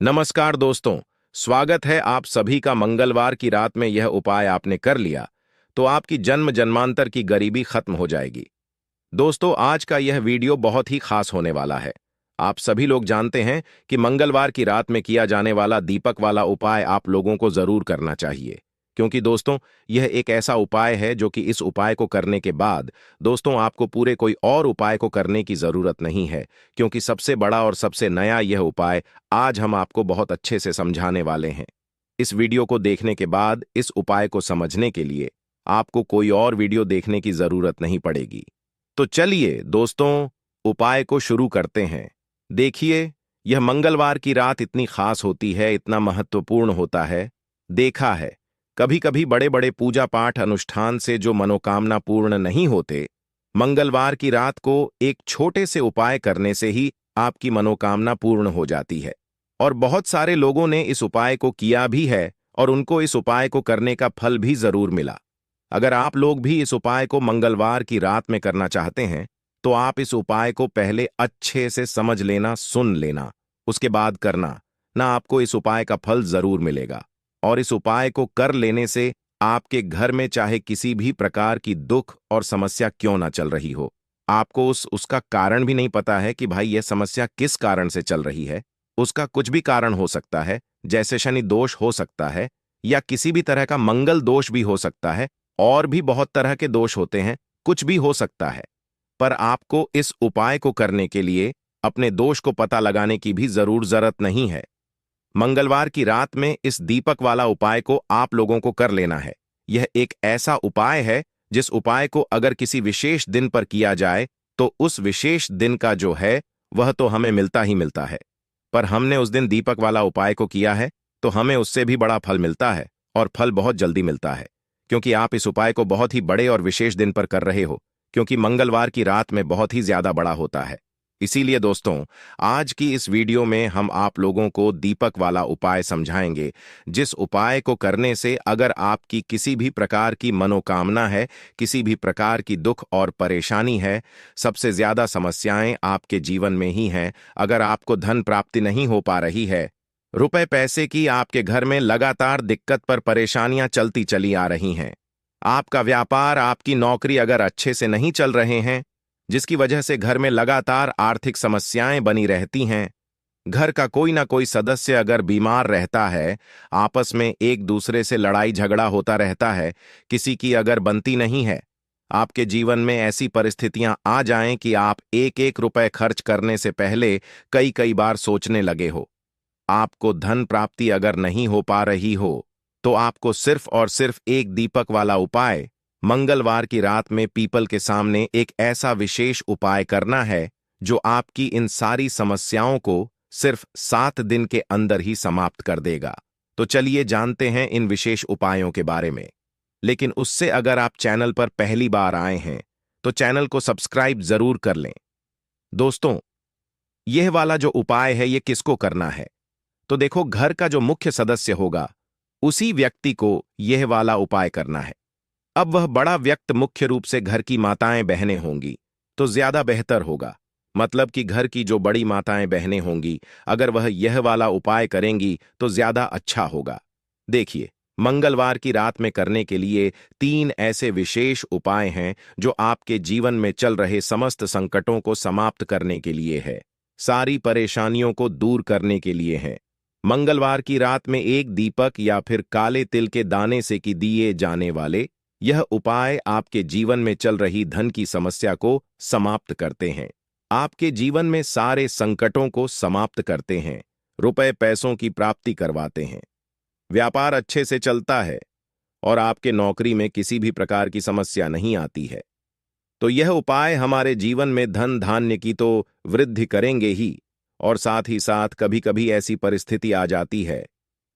नमस्कार दोस्तों। स्वागत है आप सभी का। मंगलवार की रात में यह उपाय आपने कर लिया तो आपकी जन्म जन्मांतर की गरीबी खत्म हो जाएगी। दोस्तों, आज का यह वीडियो बहुत ही खास होने वाला है। आप सभी लोग जानते हैं कि मंगलवार की रात में किया जाने वाला दीपक वाला उपाय आप लोगों को जरूर करना चाहिए, क्योंकि दोस्तों यह एक ऐसा उपाय है जो कि इस उपाय को करने के बाद दोस्तों आपको पूरे कोई और उपाय को करने की जरूरत नहीं है, क्योंकि सबसे बड़ा और सबसे नया यह उपाय आज हम आपको बहुत अच्छे से समझाने वाले हैं। इस वीडियो को देखने के बाद इस उपाय को समझने के लिए आपको कोई और वीडियो देखने की जरूरत नहीं पड़ेगी। तो चलिए दोस्तों, उपाय को शुरू करते हैं। देखिए, यह मंगलवार की रात इतनी खास होती है, इतना महत्वपूर्ण होता है। देखा है, कभी कभी बड़े बड़े पूजा पाठ अनुष्ठान से जो मनोकामना पूर्ण नहीं होते, मंगलवार की रात को एक छोटे से उपाय करने से ही आपकी मनोकामना पूर्ण हो जाती है। और बहुत सारे लोगों ने इस उपाय को किया भी है और उनको इस उपाय को करने का फल भी जरूर मिला। अगर आप लोग भी इस उपाय को मंगलवार की रात में करना चाहते हैं तो आप इस उपाय को पहले अच्छे से समझ लेना, सुन लेना, उसके बाद करना ना। आपको इस उपाय का फल जरूर मिलेगा। और इस उपाय को कर लेने से आपके घर में चाहे किसी भी प्रकार की दुख और समस्या क्यों ना चल रही हो, आपको उसका कारण भी नहीं पता है कि भाई यह समस्या किस कारण से चल रही है। उसका कुछ भी कारण हो सकता है, जैसे शनि दोष हो सकता है या किसी भी तरह का मंगल दोष भी हो सकता है, और भी बहुत तरह के दोष होते हैं, कुछ भी हो सकता है। पर आपको इस उपाय को करने के लिए अपने दोष को पता लगाने की भी जरूरत नहीं है। मंगलवार की रात में इस दीपक वाला उपाय को आप लोगों को कर लेना है। यह एक ऐसा उपाय है जिस उपाय को अगर किसी विशेष दिन पर किया जाए तो उस विशेष दिन का जो है वह तो हमें मिलता ही मिलता है। पर हमने उस दिन दीपक वाला उपाय को किया है तो हमें उससे भी बड़ा फल मिलता है, और फल बहुत जल्दी मिलता है, क्योंकि आप इस उपाय को बहुत ही बड़े और विशेष दिन पर कर रहे हो, क्योंकि मंगलवार की रात में बहुत ही ज्यादा बड़ा होता है। इसीलिए दोस्तों, आज की इस वीडियो में हम आप लोगों को दीपक वाला उपाय समझाएंगे, जिस उपाय को करने से अगर आपकी किसी भी प्रकार की मनोकामना है, किसी भी प्रकार की दुख और परेशानी है, सबसे ज्यादा समस्याएं आपके जीवन में ही हैं। अगर आपको धन प्राप्ति नहीं हो पा रही है, रुपए पैसे की आपके घर में लगातार दिक्कत पर परेशानियां चलती चली आ रही हैं, आपका व्यापार, आपकी नौकरी अगर अच्छे से नहीं चल रहे हैं, जिसकी वजह से घर में लगातार आर्थिक समस्याएं बनी रहती हैं, घर का कोई ना कोई सदस्य अगर बीमार रहता है, आपस में एक दूसरे से लड़ाई झगड़ा होता रहता है, किसी की अगर बनती नहीं है, आपके जीवन में ऐसी परिस्थितियां आ जाएं कि आप एक एक रुपए खर्च करने से पहले कई कई बार सोचने लगे हो, आपको धन प्राप्ति अगर नहीं हो पा रही हो, तो आपको सिर्फ और सिर्फ एक दीपक वाला उपाय मंगलवार की रात में पीपल के सामने एक ऐसा विशेष उपाय करना है जो आपकी इन सारी समस्याओं को सिर्फ 7 दिन के अंदर ही समाप्त कर देगा। तो चलिए जानते हैं इन विशेष उपायों के बारे में। लेकिन उससे अगर आप चैनल पर पहली बार आए हैं तो चैनल को सब्सक्राइब जरूर कर लें। दोस्तों, यह वाला जो उपाय है ये किसको करना है? तो देखो, घर का जो मुख्य सदस्य होगा उसी व्यक्ति को यह वाला उपाय करना है। अब वह बड़ा व्यक्ति मुख्य रूप से घर की माताएं बहनें होंगी तो ज्यादा बेहतर होगा। मतलब कि घर की जो बड़ी माताएं बहनें होंगी, अगर वह यह वाला उपाय करेंगी तो ज्यादा अच्छा होगा। देखिए, मंगलवार की रात में करने के लिए 3 ऐसे विशेष उपाय हैं जो आपके जीवन में चल रहे समस्त संकटों को समाप्त करने के लिए है, सारी परेशानियों को दूर करने के लिए है। मंगलवार की रात में एक दीपक या फिर काले तिल के दाने से की दिए जाने वाले यह उपाय आपके जीवन में चल रही धन की समस्या को समाप्त करते हैं, आपके जीवन में सारे संकटों को समाप्त करते हैं, रुपए पैसों की प्राप्ति करवाते हैं, व्यापार अच्छे से चलता है और आपके नौकरी में किसी भी प्रकार की समस्या नहीं आती है। तो यह उपाय हमारे जीवन में धन धान्य की तो वृद्धि करेंगे ही, और साथ ही साथ कभी कभी ऐसी परिस्थिति आ जाती है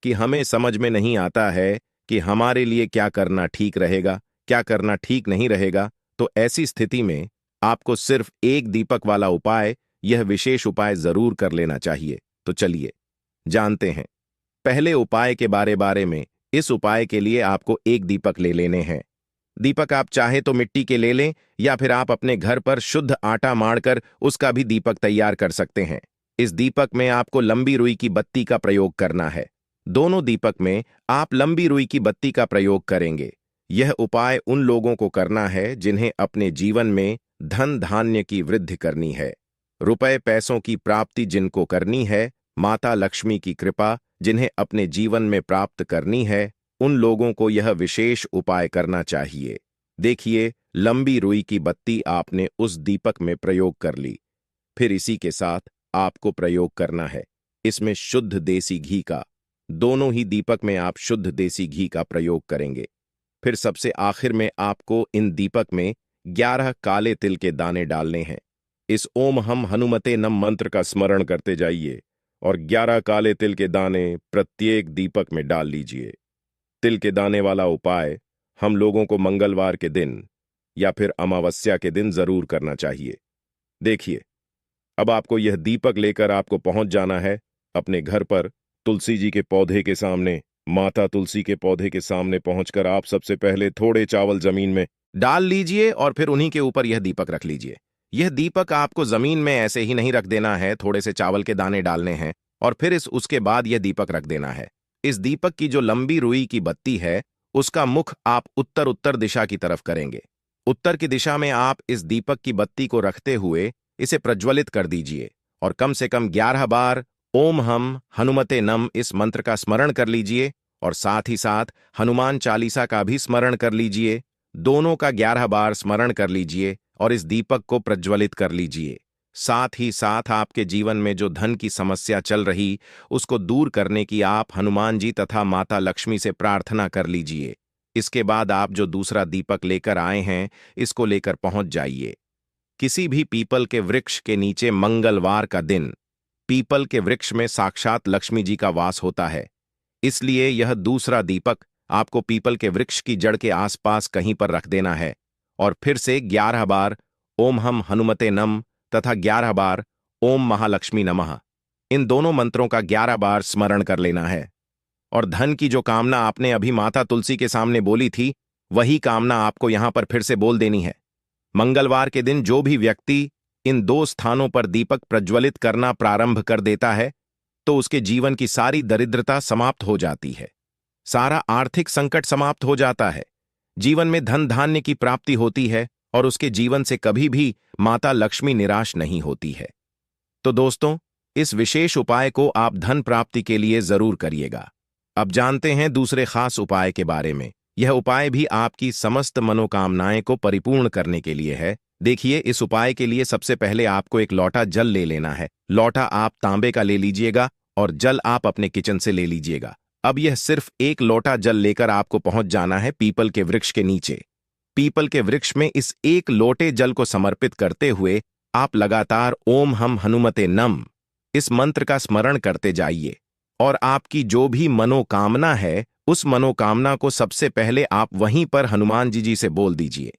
कि हमें समझ में नहीं आता है कि हमारे लिए क्या करना ठीक रहेगा, क्या करना ठीक नहीं रहेगा। तो ऐसी स्थिति में आपको सिर्फ एक दीपक वाला उपाय, यह विशेष उपाय जरूर कर लेना चाहिए। तो चलिए जानते हैं पहले उपाय के बारे में। इस उपाय के लिए आपको एक दीपक ले लेने हैं। दीपक आप चाहे तो मिट्टी के ले लें या फिर आप अपने घर पर शुद्ध आटा माड़कर उसका भी दीपक तैयार कर सकते हैं। इस दीपक में आपको लंबी रुई की बत्ती का प्रयोग करना है। दोनों दीपक में आप लंबी रुई की बत्ती का प्रयोग करेंगे। यह उपाय उन लोगों को करना है जिन्हें अपने जीवन में धन धान्य की वृद्धि करनी है, रुपए पैसों की प्राप्ति जिनको करनी है, माता लक्ष्मी की कृपा जिन्हें अपने जीवन में प्राप्त करनी है, उन लोगों को यह विशेष उपाय करना चाहिए। देखिए, लंबी रुई की बत्ती आपने उस दीपक में प्रयोग कर ली। फिर इसी के साथ आपको प्रयोग करना है इसमें शुद्ध देसी घी का। दोनों ही दीपक में आप शुद्ध देसी घी का प्रयोग करेंगे। फिर सबसे आखिर में आपको इन दीपक में 11 काले तिल के दाने डालने हैं। इस ओम हम हनुमते नम मंत्र का स्मरण करते जाइए और 11 काले तिल के दाने प्रत्येक दीपक में डाल लीजिए। तिल के दाने वाला उपाय हम लोगों को मंगलवार के दिन या फिर अमावस्या के दिन जरूर करना चाहिए। देखिए, अब आपको यह दीपक लेकर आपको पहुंच जाना है अपने घर पर। तुलसी जी के पौधे के सामने, माता तुलसी के पौधे के सामने पहुंचकर आप सबसे पहले थोड़े चावल जमीन में डाल लीजिए और फिर उन्हीं के ऊपर यह दीपक रख लीजिए। यह दीपक आपको जमीन में ऐसे ही नहीं रख देना है, थोड़े से चावल के दाने डालने हैं और फिर उसके बाद यह दीपक रख देना है। इस दीपक की जो लंबी रुई की बत्ती है उसका मुख आप उत्तर उत्तर दिशा की तरफ करेंगे। उत्तर की दिशा में आप इस दीपक की बत्ती को रखते हुए इसे प्रज्वलित कर दीजिए और कम से कम 11 बार ओम हम हनुमते नम इस मंत्र का स्मरण कर लीजिए और साथ ही साथ हनुमान चालीसा का भी स्मरण कर लीजिए। दोनों का 11 बार स्मरण कर लीजिए और इस दीपक को प्रज्वलित कर लीजिए। साथ ही साथ आपके जीवन में जो धन की समस्या चल रही उसको दूर करने की आप हनुमान जी तथा माता लक्ष्मी से प्रार्थना कर लीजिए। इसके बाद आप जो दूसरा दीपक लेकर आए हैं इसको लेकर पहुंच जाइए किसी भी पीपल के वृक्ष के नीचे। मंगलवार का दिन पीपल के वृक्ष में साक्षात लक्ष्मी जी का वास होता है, इसलिए यह दूसरा दीपक आपको पीपल के वृक्ष की जड़ के आसपास कहीं पर रख देना है और फिर से 11 बार ओम हम हनुमते नम तथा 11 बार ओम महालक्ष्मी नमः इन दोनों मंत्रों का 11 बार स्मरण कर लेना है। और धन की जो कामना आपने अभी माता तुलसी के सामने बोली थी वही कामना आपको यहां पर फिर से बोल देनी है। मंगलवार के दिन जो भी व्यक्ति इन 2 स्थानों पर दीपक प्रज्वलित करना प्रारंभ कर देता है तो उसके जीवन की सारी दरिद्रता समाप्त हो जाती है, सारा आर्थिक संकट समाप्त हो जाता है, जीवन में धन धान्य की प्राप्ति होती है और उसके जीवन से कभी भी माता लक्ष्मी निराश नहीं होती है। तो दोस्तों, इस विशेष उपाय को आप धन प्राप्ति के लिए जरूर करिएगा। अब जानते हैं दूसरे खास उपाय के बारे में। यह उपाय भी आपकी समस्त मनोकामनाएं को परिपूर्ण करने के लिए है। देखिए, इस उपाय के लिए सबसे पहले आपको एक लोटा जल ले लेना है। लोटा आप तांबे का ले लीजिएगा और जल आप अपने किचन से ले लीजिएगा। अब यह सिर्फ एक लोटा जल लेकर आपको पहुंच जाना है पीपल के वृक्ष के नीचे। पीपल के वृक्ष में इस एक लोटे जल को समर्पित करते हुए आप लगातार ओम हम हनुमते नम इस मंत्र का स्मरण करते जाइए और आपकी जो भी मनोकामना है उस मनोकामना को सबसे पहले आप वहीं पर हनुमान जी से बोल दीजिए।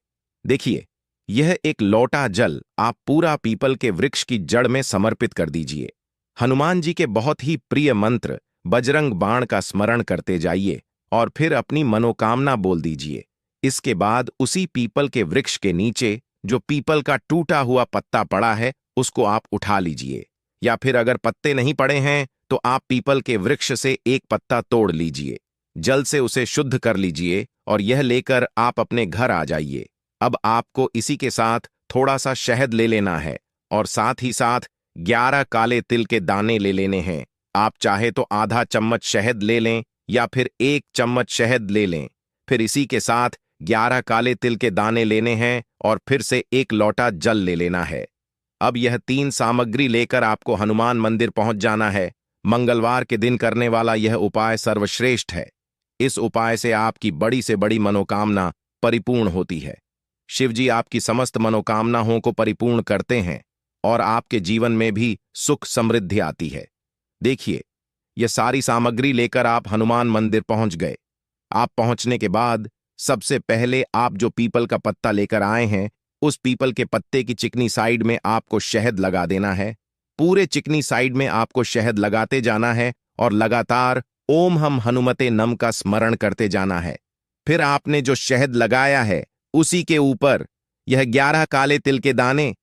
देखिए, यह एक लोटा जल आप पूरा पीपल के वृक्ष की जड़ में समर्पित कर दीजिए। हनुमान जी के बहुत ही प्रिय मंत्र बजरंग बाण का स्मरण करते जाइए और फिर अपनी मनोकामना बोल दीजिए। इसके बाद उसी पीपल के वृक्ष के नीचे जो पीपल का टूटा हुआ पत्ता पड़ा है उसको आप उठा लीजिए, या फिर अगर पत्ते नहीं पड़े हैं तो आप पीपल के वृक्ष से एक पत्ता तोड़ लीजिए, जल से उसे शुद्ध कर लीजिए और यह लेकर आप अपने घर आ जाइए। अब आपको इसी के साथ थोड़ा सा शहद ले लेना है और साथ ही साथ 11 काले तिल के दाने ले लेने हैं। आप चाहे तो आधा चम्मच शहद ले लें या फिर 1 चम्मच शहद ले लें। फिर इसी के साथ 11 काले तिल के दाने लेने हैं और फिर से एक लोटा जल ले लेना है। अब यह 3 सामग्री लेकर आपको हनुमान मंदिर पहुंच जाना है। मंगलवार के दिन करने वाला यह उपाय सर्वश्रेष्ठ है। इस उपाय से आपकी बड़ी से बड़ी मनोकामना परिपूर्ण होती है। शिवजी आपकी समस्त मनोकामनाओं को परिपूर्ण करते हैं और आपके जीवन में भी सुख समृद्धि आती है। देखिए, यह सारी सामग्री लेकर आप हनुमान मंदिर पहुंच गए। आप पहुंचने के बाद सबसे पहले आप जो पीपल का पत्ता लेकर आए हैं उस पीपल के पत्ते की चिकनी साइड में आपको शहद लगा देना है। पूरे चिकनी साइड में आपको शहद लगाते जाना है और लगातार ओम हम हनुमते नम का स्मरण करते जाना है। फिर आपने जो शहद लगाया है उसी के ऊपर यह 11 काले तिल के दाने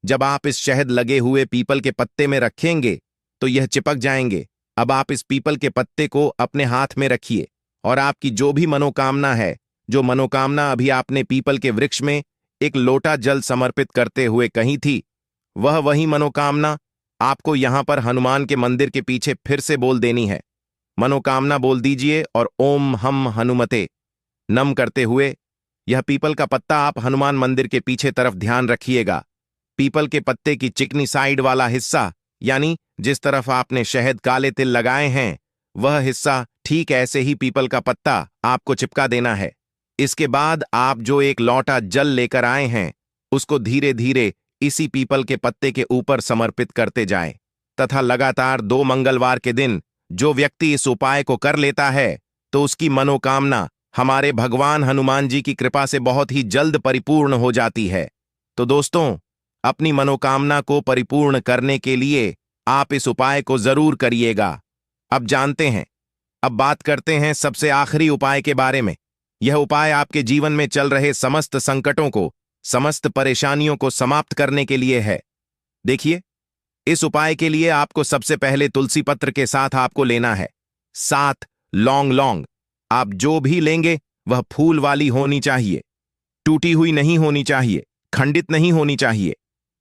जब आप इस शहद लगे हुए पीपल के पत्ते में रखेंगे तो यह चिपक जाएंगे। अब आप इस पीपल के पत्ते को अपने हाथ में रखिए और आपकी जो भी मनोकामना है, जो मनोकामना अभी आपने पीपल के वृक्ष में एक लोटा जल समर्पित करते हुए कही थी, वही मनोकामना आपको यहां पर हनुमान के मंदिर के पीछे फिर से बोल देनी है। मनोकामना बोल दीजिए और ओम हम हनुमते नम करते हुए यह पीपल का पत्ता आप हनुमान मंदिर के पीछे तरफ ध्यान रखिएगा। पीपल के पत्ते की चिकनी साइड वाला हिस्सा, यानी जिस तरफ आपने शहद काले तिल लगाए हैं, वह हिस्सा ठीक ऐसे ही पीपल का पत्ता आपको चिपका देना है। इसके बाद आप जो एक लौटा जल लेकर आए हैं, उसको धीरे धीरे इसी पीपल के पत्ते के ऊपर समर्पित करते जाएं तथा लगातार 2 मंगलवार के दिन जो व्यक्ति इस उपाय को कर लेता है, तो उसकी मनोकामना हमारे भगवान हनुमान जी की कृपा से बहुत ही जल्द परिपूर्ण हो जाती है। तो दोस्तों, अपनी मनोकामना को परिपूर्ण करने के लिए आप इस उपाय को जरूर करिएगा। अब बात करते हैं सबसे आखिरी उपाय के बारे में। यह उपाय आपके जीवन में चल रहे समस्त संकटों को, समस्त परेशानियों को समाप्त करने के लिए है। देखिए, इस उपाय के लिए आपको सबसे पहले तुलसी पत्र के साथ आपको लेना है 7 लौंग। आप जो भी लेंगे वह फूल वाली होनी चाहिए, टूटी हुई नहीं होनी चाहिए, खंडित नहीं होनी चाहिए।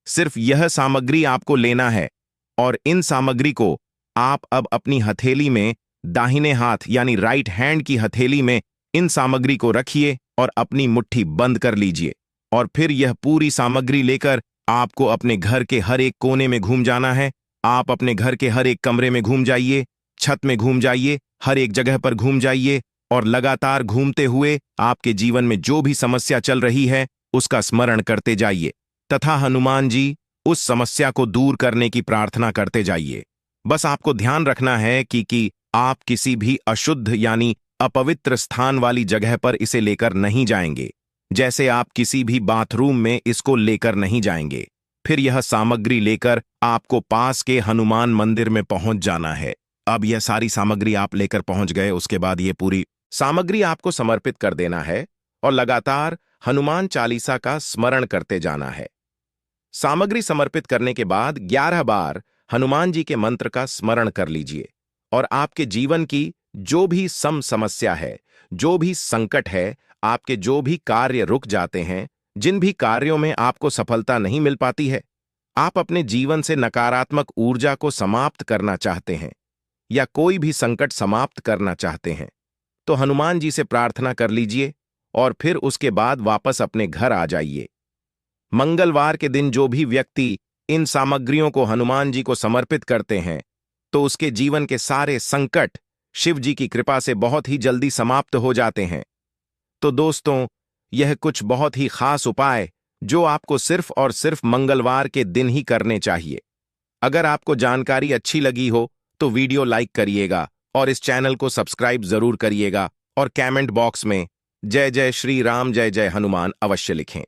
सिर्फ यह सामग्री आपको लेना है और इन सामग्री को आप अब अपनी हथेली में, दाहिने हाथ यानी राइट हैंड की हथेली में इन सामग्री को रखिए और अपनी मुट्ठी बंद कर लीजिए। और फिर यह पूरी सामग्री लेकर आपको अपने घर के हर एक कोने में घूम जाना है। आप अपने घर के हर एक कमरे में घूम जाइए, छत में घूम जाइए, हर एक जगह पर घूम जाइए और लगातार घूमते हुए आपके जीवन में जो भी समस्या चल रही है उसका स्मरण करते जाइए तथा हनुमान जी उस समस्या को दूर करने की प्रार्थना करते जाइए। बस आपको ध्यान रखना है कि आप किसी भी अशुद्ध यानी अपवित्र स्थान वाली जगह पर इसे लेकर नहीं जाएंगे। जैसे आप किसी भी बाथरूम में इसको लेकर नहीं जाएंगे। फिर यह सामग्री लेकर आपको पास के हनुमान मंदिर में पहुंच जाना है। अब यह सारी सामग्री आप लेकर पहुंच गए, उसके बाद ये पूरी सामग्री आपको समर्पित कर देना है और लगातार हनुमान चालीसा का स्मरण करते जाना है। सामग्री समर्पित करने के बाद 11 बार हनुमान जी के मंत्र का स्मरण कर लीजिए और आपके जीवन की जो भी समस्या है, जो भी संकट है, आपके जो भी कार्य रुक जाते हैं, जिन भी कार्यों में आपको सफलता नहीं मिल पाती है, आप अपने जीवन से नकारात्मक ऊर्जा को समाप्त करना चाहते हैं या कोई भी संकट समाप्त करना चाहते हैं, तो हनुमान जी से प्रार्थना कर लीजिए और फिर उसके बाद वापस अपने घर आ जाइए। मंगलवार के दिन जो भी व्यक्ति इन सामग्रियों को हनुमान जी को समर्पित करते हैं, तो उसके जीवन के सारे संकट शिव जी की कृपा से बहुत ही जल्दी समाप्त हो जाते हैं। तो दोस्तों, यह कुछ बहुत ही खास उपाय जो आपको सिर्फ और सिर्फ मंगलवार के दिन ही करने चाहिए। अगर आपको जानकारी अच्छी लगी हो तो वीडियो लाइक करिएगा और इस चैनल को सब्सक्राइब जरूर करिएगा और कमेंट बॉक्स में जय जय श्री राम, जय जय हनुमान अवश्य लिखें।